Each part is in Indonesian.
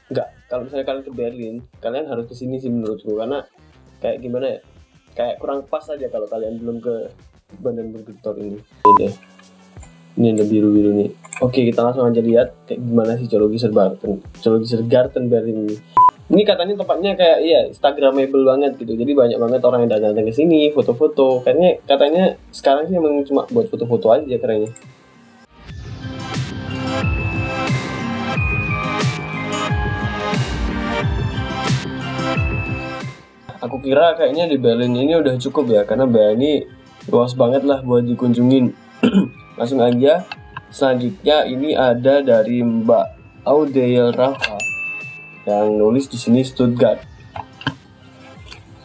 Enggak, kalau misalnya kalian ke Berlin, kalian harus ke sini sih menurutku, karena kayak gimana ya, kayak kurang pas aja kalau kalian belum ke Brandenburger Tor ini. Ini ada biru-biru nih. Oke, kita langsung aja lihat kayak gimana sih Zoologischer Garten Berlin ini. Ini katanya tempatnya kayak Instagramable banget gitu. Jadi banyak banget orang yang datang ke sini, foto-foto. Katanya sekarang sih emang cuma buat foto-foto aja kerennya. Aku kira kayaknya di Berlin ini udah cukup ya, karena Berlin ini luas banget lah buat dikunjungin. Langsung aja. Selanjutnya ini ada dari Mbak Audeil Rafa yang nulis di sini Stuttgart.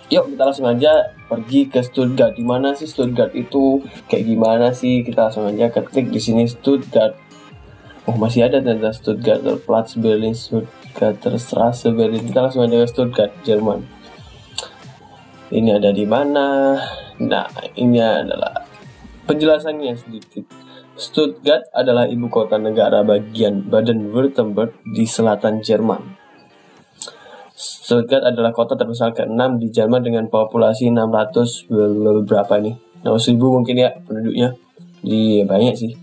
Yuk kita langsung aja pergi ke Stuttgart. Di mana sih Stuttgart itu? Kayak gimana sih? Kita langsung aja ketik di sini Stuttgart. Oh, masih ada tanda Stuttgart, Platz Berlin, Stuttgarter Straße Berlin. Kita langsung aja ke Stuttgart, Jerman. Ini ada di mana? Nah, ini adalah penjelasannya sedikit. Stuttgart adalah ibu kota negara bagian Baden-Württemberg di selatan Jerman. Stuttgart adalah kota terbesar ke-6 di Jerman dengan populasi 600 berapa nih? 1000 mungkin ya penduduknya. Jadi banyak sih.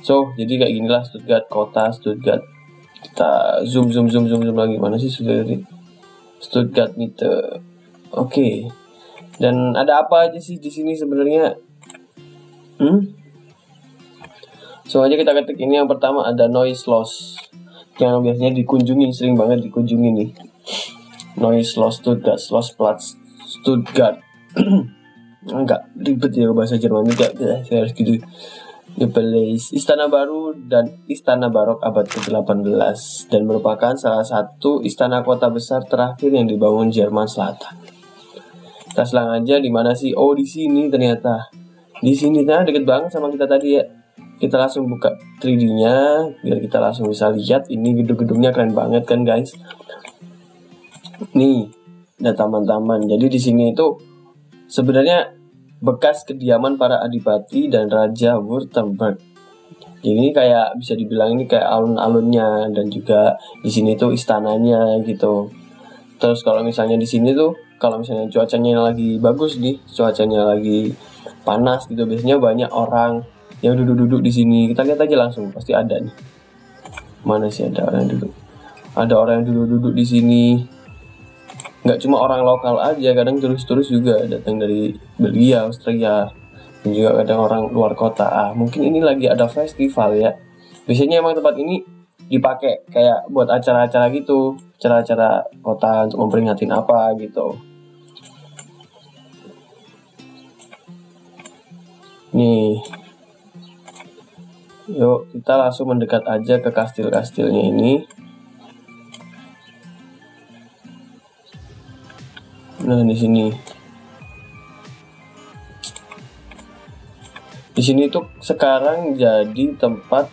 So, jadi kayak ginilah Stuttgart, kota Stuttgart. Kita zoom lagi. Mana sih Stuttgart Mitte. Oke. Dan ada apa aja sih di sini sebenarnya? So aja kita ketik ini. Yang pertama ada Neues Schloss, yang biasanya sering banget dikunjungi nih. Neues Schloss Stuttgart, Schlossplatz Stuttgart. Enggak ribet ya bahasa Jerman, enggak saya harus gitu. The Palace, Istana Baru dan Istana Barok abad ke-18 dan merupakan salah satu istana kota besar terakhir yang dibangun Jerman Selatan. Kita selang aja di mana sih? Oh, di sini ternyata. Di sini nah deket banget sama kita tadi ya. Kita langsung buka 3D-nya biar kita langsung bisa lihat. Ini gedung-gedungnya keren banget kan guys. Nih, ada taman-taman. Jadi di sini itu sebenarnya bekas kediaman para adipati dan raja Württemberg. Ini kayak bisa dibilang ini kayak alun-alunnya, dan juga di sini tuh istananya gitu. Terus kalau misalnya di sini tuh kalau misalnya cuacanya lagi bagus nih, cuacanya lagi panas gitu, biasanya banyak orang yang duduk-duduk di sini. Kita lihat aja langsung, pasti ada nih. Mana sih ada orang yang duduk? Ada orang yang duduk-duduk di sini. Nggak cuma orang lokal aja, kadang turis-turis juga datang dari Belgia, Austria, dan juga kadang orang luar kota. Mungkin ini lagi ada festival ya. Biasanya emang tempat ini dipakai kayak buat acara-acara gitu, acara-acara kota untuk memperingatin apa gitu. Nih, yuk kita langsung mendekat aja ke kastil-kastilnya ini. Nah, di sini tuh sekarang jadi tempat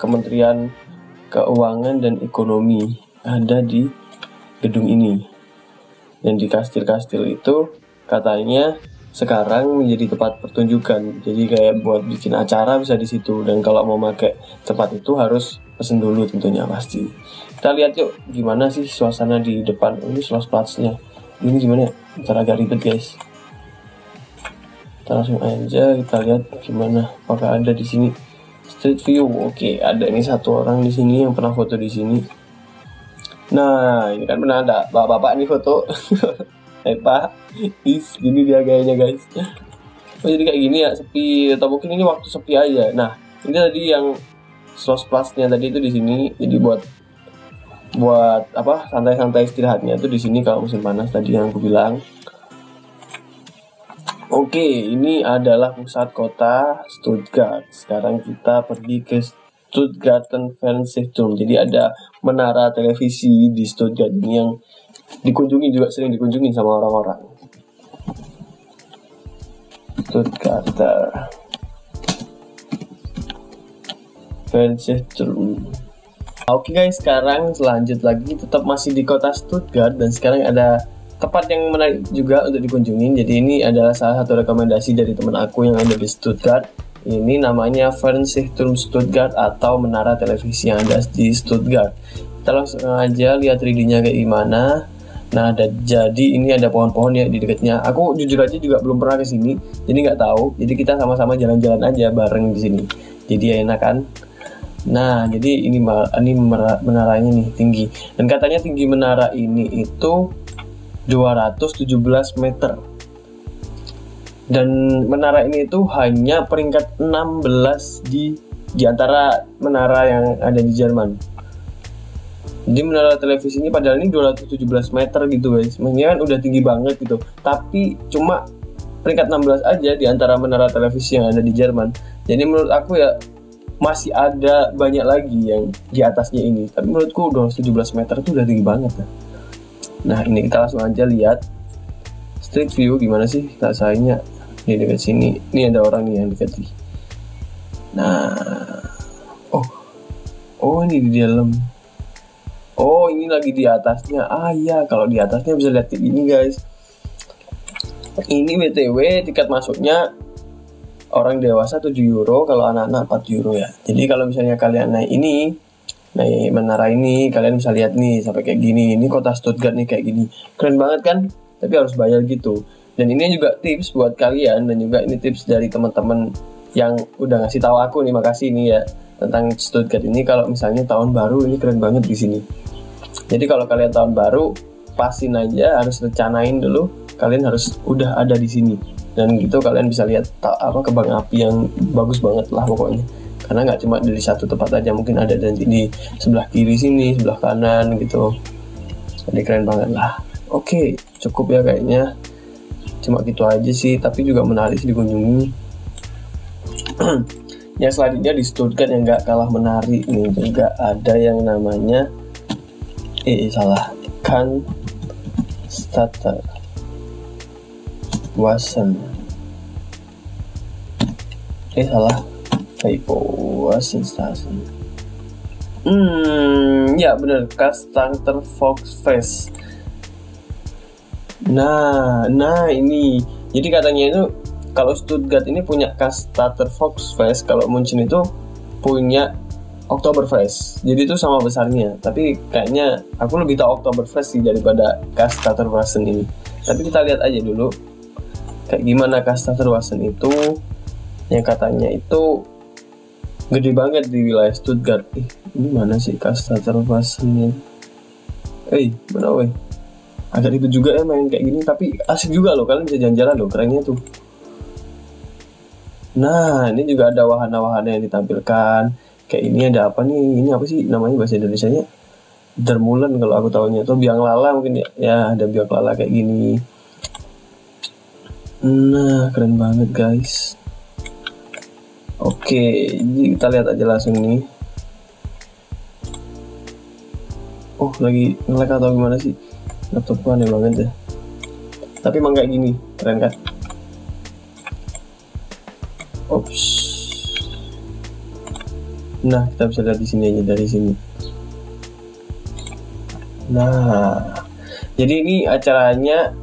Kementerian Keuangan dan Ekonomi ada di gedung ini. Dan di kastil-kastil itu katanya sekarang menjadi tempat pertunjukan. Jadi kayak buat bikin acara bisa di situ. Dan kalau mau pakai tempat itu harus pesen dulu tentunya pasti. Kita lihat yuk gimana sih suasana di depan. Ini Schlossplatznya. Ini gimana ya? Ntar agak ribet guys. Kita langsung aja kita lihat gimana. Apakah ada di sini street view? Oke, ada ini satu orang di sini yang pernah foto di sini. Nah, ini kan pernah ada bapak-bapak nih foto. Pak, gini dia gayanya guys. Oh, jadi kayak gini ya, sepi, atau mungkin ini waktu sepi aja. Nah, ini tadi yang Schlossplatznya tadi itu di sini. Jadi buat apa, santai-santai istirahatnya tuh di sini kalau musim panas tadi yang aku bilang. Oke, ini adalah pusat kota Stuttgart. Sekarang kita pergi ke Stuttgarten Fernsehturm. Jadi ada menara televisi di Stuttgart ini yang sering dikunjungi sama orang-orang. Stuttgarter Fernsehturm. Oke guys, sekarang lanjut lagi, tetap masih di kota Stuttgart, dan sekarang ada tempat yang menarik juga untuk dikunjungi. Jadi ini adalah salah satu rekomendasi dari teman aku yang ada di Stuttgart. Ini namanya Fernsehturm Stuttgart atau menara televisi yang ada di Stuttgart. Kita langsung aja lihat 3D-nya kayak gimana. Nah, jadi ini ada pohon-pohon ya di dekatnya. Aku jujur aja juga belum pernah ke sini, jadi nggak tahu. Jadi kita sama-sama jalan-jalan aja bareng di sini. Jadi enak kan? Nah, jadi ini menaranya nih tinggi. Dan katanya tinggi menara ini itu 217 meter. Dan menara ini itu hanya peringkat 16 di antara menara yang ada di Jerman. Jadi menara televisi ini padahal ini 217 meter gitu guys. Maksudnya kan udah tinggi banget gitu. Tapi cuma peringkat 16 aja di antara menara televisi yang ada di Jerman. Jadi menurut aku ya masih ada banyak lagi yang di atasnya ini. Tapi menurutku 217 meter itu udah tinggi banget ya. Nah, ini kita langsung aja lihat street view gimana sih rasanya di dekat sini. Ini ada orang nih yang dekat nih. Nah, oh ini di dalam. Oh, ini lagi di atasnya. Ah iya, kalau di atasnya bisa lihat ini guys. Ini BTW tiket masuknya orang dewasa 7 euro, kalau anak-anak 4 euro ya. Jadi kalau misalnya kalian naik menara ini, kalian bisa lihat nih sampai kayak gini. Ini kota Stuttgart nih kayak gini. Keren banget kan? Tapi harus bayar gitu. Dan ini juga tips buat kalian, dan juga ini tips dari teman-teman yang udah ngasih tahu aku nih, makasih nih ya, tentang Stuttgart ini. Kalau misalnya tahun baru ini keren banget di sini. Jadi kalau kalian tahun baru, pasin aja, harus rencanain dulu kalian harus udah ada di sini. Dan gitu kalian bisa lihat kembang api yang bagus banget lah pokoknya. Karena nggak cuma dari satu tempat aja, mungkin ada di sebelah kiri sini, sebelah kanan gitu. Jadi keren banget lah. Oke, cukup ya kayaknya. Cuma gitu aja sih, tapi juga menarik dikunjungi. Yang selanjutnya di Stuttgart yang nggak kalah menarik nih, juga ada yang namanya Cannstatter Wasser. Wasserstraßen. Ya bener, Cannstatter Volksfest. Nah ini. Jadi katanya itu kalau Stuttgart ini punya Cannstatter Volksfest, kalau München itu punya Oktoberfest. Jadi itu sama besarnya. Tapi kayaknya aku lebih tahu Oktoberfest sih daripada Cannstatter Wasser ini. Tapi kita lihat aja dulu kayak gimana Cannstatter Wasser itu, yang katanya itu gede banget di wilayah Stuttgart. Ini mana sih Cannstatter Wasser-nya? Mana weh? Agak ribet juga ya main kayak gini, tapi asik juga loh, kalian bisa jalan-jalan loh, kerennya tuh. Nah, ini juga ada wahana-wahana yang ditampilkan. Kayak ini ada apa nih? Ini apa sih namanya bahasa Indonesianya? Dermulen kalau aku tahunya, atau biang lala mungkin ya. Ya, ada biang lala kayak gini. Nah, keren banget guys. Oke, jadi kita lihat aja langsung nih. Oh, lagi nge-lag atau gimana sih? Laptopku aneh banget ya. Tapi emang kayak gini, keren kan? Ops. Nah, kita bisa lihat di sini aja, dari sini. Nah, jadi ini acaranya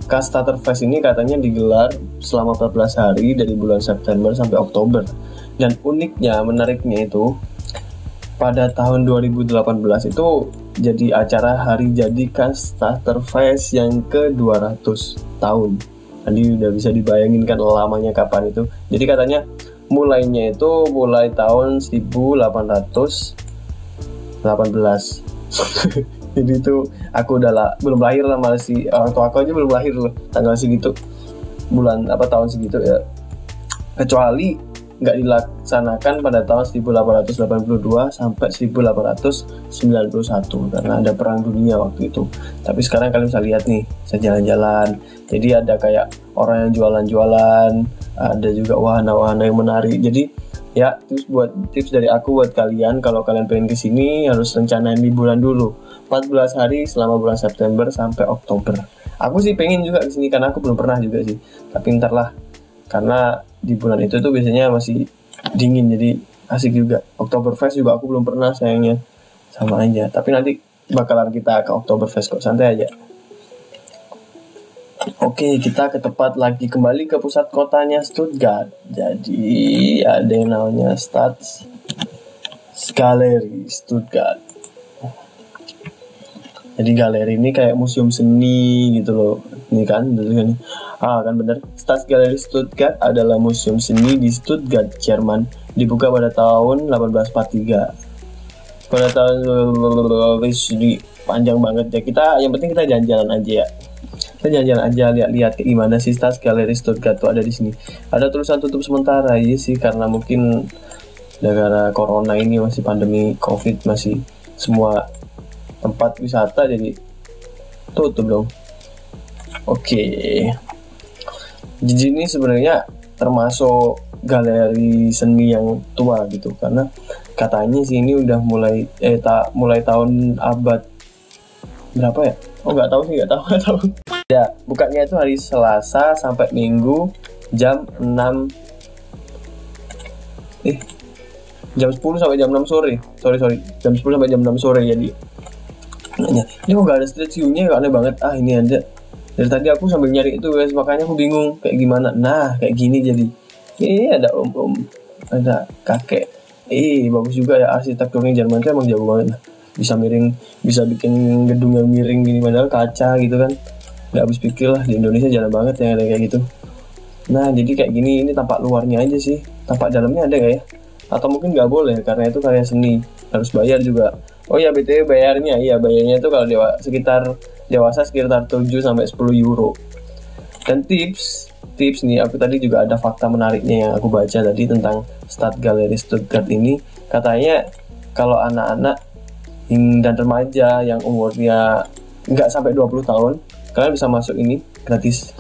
Cannstatter Fest ini katanya digelar selama 14 hari dari bulan September sampai Oktober. Dan uniknya, menariknya itu pada tahun 2018 itu jadi acara hari jadi Cannstatter Fest yang ke-200 tahun. Jadi udah bisa dibayangin kan lamanya kapan itu. Jadi katanya mulai tahun 1818. Jadi itu aku belum lahir lah, malah si orang tua aku aja belum lahir loh tanggal segitu, tahun segitu ya. Kecuali nggak dilaksanakan pada tahun 1882 sampai 1891 karena ada perang dunia waktu itu. Tapi sekarang kalian bisa lihat nih, bisa jalan-jalan. Jadi ada kayak orang yang jualan-jualan, ada juga wahana-wahana yang menarik. Jadi ya, tips dari aku buat kalian, kalau kalian pengen kesini harus rencanain liburan dulu 14 hari selama bulan September sampai Oktober. Aku sih pengen juga kesini karena aku belum pernah juga sih, tapi ntar lah, karena di bulan itu tuh biasanya masih dingin, jadi asik juga. Oktoberfest juga aku belum pernah sayangnya, sama aja. Tapi nanti bakalan kita ke Oktoberfest kok, santai aja. Oke, kita ke tempat lagi, kembali ke pusat kotanya Stuttgart. Jadi ada yang namanya Staatsgalerie Stuttgart. Jadi galeri ini kayak museum seni gitu loh. Ini kan bener. Staatsgalerie Stuttgart adalah museum seni di Stuttgart, Jerman. Dibuka pada tahun 1843. Pada tahun ini panjang banget ya. Yang penting kita jalan-jalan aja ya. Kita jalan-jalan aja, lihat-lihat kayak gimana sih Staatsgalerie Stuttgart tuh ada di sini. Ada tulisan tutup sementara ya sih, karena mungkin gara-gara corona ini, masih pandemi covid, masih semua tempat wisata jadi tutup dong. Oke. Di sini sebenarnya termasuk galeri seni yang tua gitu, karena katanya sih ini udah mulai tahun abad berapa ya? Nggak tahu. Ya, bukanya itu hari Selasa sampai Minggu jam 6 jam 10 sampai jam 6 sore. Sorry. Jam 10 sampai jam 6 sore jadi. Ini kok gak ada street view-nya, aneh banget. Ini ada. Dari tadi aku sambil nyari itu guys, makanya aku bingung kayak gimana. Nah, kayak gini jadi. Ini ada om-om, ada kakek. Bagus juga ya arsitekturnya. Jerman tuh emang jago banget. Bisa miring, bisa bikin gedung yang miring gini, padahal kaca gitu kan. Gak habis pikir lah, di Indonesia jarang banget yang ada kayak gitu. Nah, jadi kayak gini, ini tampak luarnya aja sih. Tampak dalamnya ada gak ya? Atau mungkin nggak boleh karena itu karya seni, harus bayar juga. Oh ya, BTW bayarnya itu kalau dewasa sekitar 7 sampai 10 euro. Dan tips nih, aku tadi juga ada fakta menariknya yang aku baca tadi tentang Staatsgalerie Stuttgart ini. Katanya kalau anak-anak dan remaja yang umurnya nggak sampai 20 tahun, kalian bisa masuk ini gratis.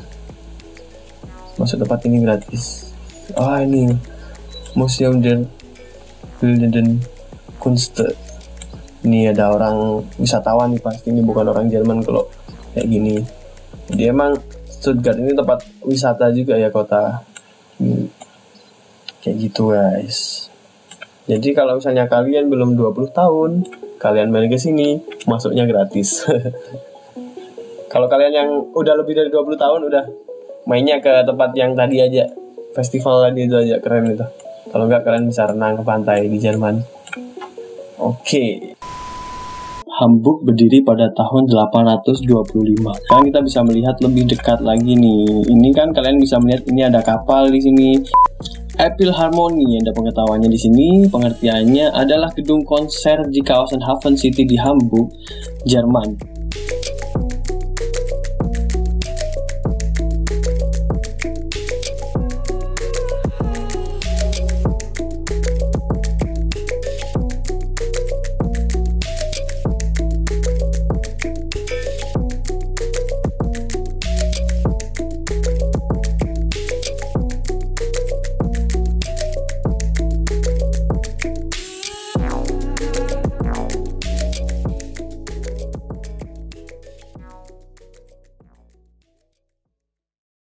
Masuk tempat ini gratis. Ini Museum der Bildenden Kunst. Ini ada orang wisatawan nih, pasti ini bukan orang Jerman kalau kayak gini. Jadi emang Stuttgart ini tempat wisata juga ya, kota. Kayak gitu guys. Jadi kalau misalnya kalian belum 20 tahun, kalian main ke sini, masuknya gratis. Kalau kalian yang udah lebih dari 20 tahun, udah mainnya ke tempat yang tadi aja, festival tadi itu aja, keren itu. Kalau enggak, kalian bisa renang ke pantai di Jerman. Oke. Hamburg berdiri pada tahun 825. Sekarang kita bisa melihat lebih dekat lagi nih. Ini kan kalian bisa melihat ini ada kapal di sini. Philharmonie, ada pengetahuannya di sini. Pengertiannya adalah gedung konser di kawasan Hafen City di Hamburg, Jerman.